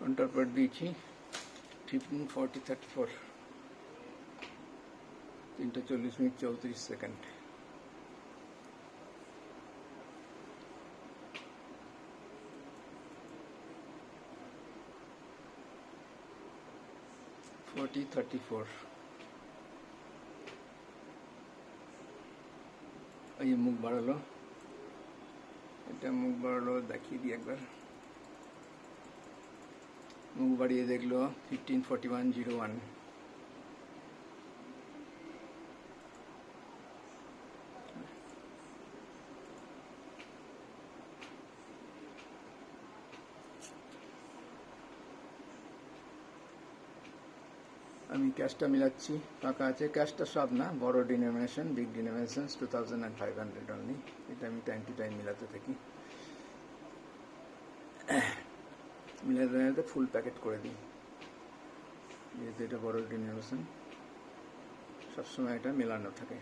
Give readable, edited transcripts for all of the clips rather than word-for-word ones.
Counter part দিয়েছি 15:40:34 3:40:34 40:34 এই মুখ বাড়ালো, এটা মুখ বাড়ালো, দেখিয়ে দিই একবার। মুখ বাড়িয়ে দেখলো 15:41:01। আমি ক্যাশটা মিলাচ্ছি, ফাঁকা আছে। ক্যাশটা সব না, বড় ডিনোমিনেশন, বিগ ডিনোমিনেশন 2500 অনলি। এটা আমি টাইম টু টাইম মিলাতে থাকি, মিলাতে মিলাতে ফুল প্যাকেট করে দিই, যেহেতু এটা বড় ডিনোমিনেশন সবসময় এটা মেলানো থাকে।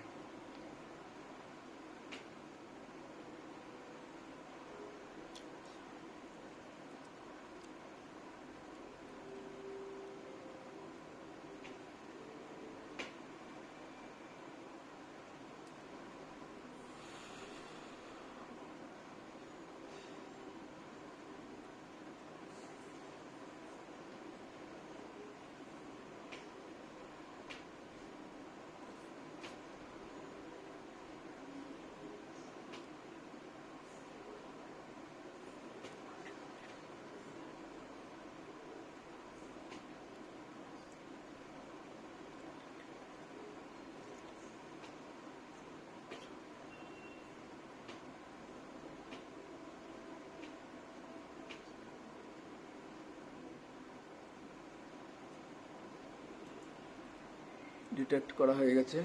ডিটেক্ট করা হয়ে গেছে,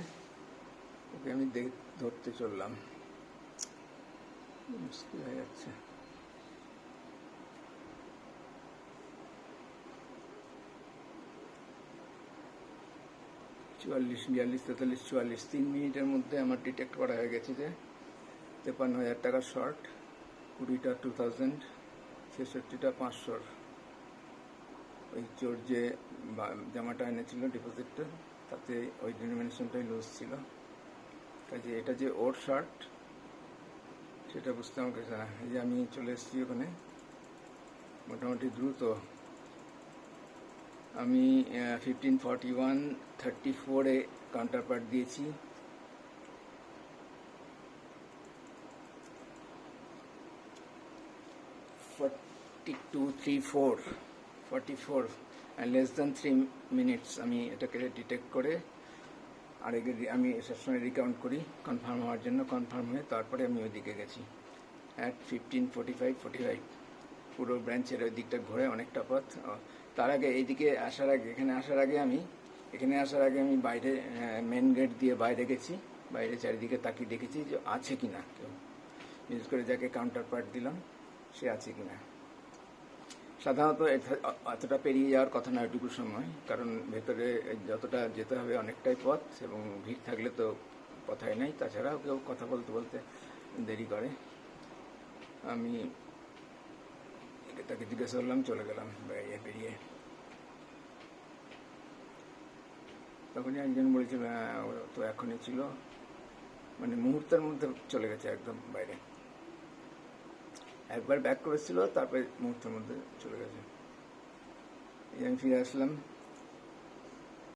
ওকে আমি ধরতে চললাম, মুশকিল হয়ে যাচ্ছে। চুয়াল্লিশ, 42, 43, 44, 3 মিনিটের মধ্যে আমার ডিটেক্ট করা হয়ে গেছে যে 53,000 টাকা শর্ট, 20টা 2000, 66টা 500। ওই চোর যে জামাটা এনেছিল ডিপোজিটটা, তাতে ওই ডিনোমিনেশনটাই লস ছিল। কাজে এটা যে ওর শর্ট সেটা বুঝতে আমাকে এই যে আমি চলে এসেছি ওখানে মোটামুটি দ্রুত। আমি 15:41:34 কাউন্টার পার্ট দিয়েছি, 42:34 and less than 3 minutes আমি এটাকে ডিটেক্ট করে আরেকে আমি সবসময় রিকাউন্ট করি কনফার্ম হওয়ার জন্য। কনফার্ম হয়ে তারপরে আমি ওইদিকে গেছি অ্যাট 15:45:45। পুরো ব্রাঞ্চের ওই দিকটা ঘুরে অনেকটা পথ। তার আগে এইদিকে আসার আগে, এখানে আসার আগে আমি বাইরে মেন গেট দিয়ে বাইরে গেছি। বাইরে চারিদিকে তাকিয়ে দেখেছি যে আছে কিনা কেউ, বিশেষ করে যাকে কাউন্টার পার্ট দিলাম সে আছে কিনা। সাধারণত এতটা পেরিয়ে যাওয়ার কথা না ওইটুকু সময়, কারণ ভেতরে যতটা যেতে হবে অনেকটাই পথ এবং ভিড় থাকলে তো কথাই নাই। তাছাড়াও কেউ কথা বলতে বলতে দেরি করে। আমি তাকে জিজ্ঞাসা করলাম, চলে গেলাম পেরিয়ে। তখনই একজন বলেছিল তো এখনই ছিল, মানে মুহূর্তের মধ্যে চলে গেছে একদম বাইরে। একবার ব্যাক করেছিল, তারপরে মুহূর্তের মধ্যে চলে গেছে। এই আমি ফিরে আসলাম।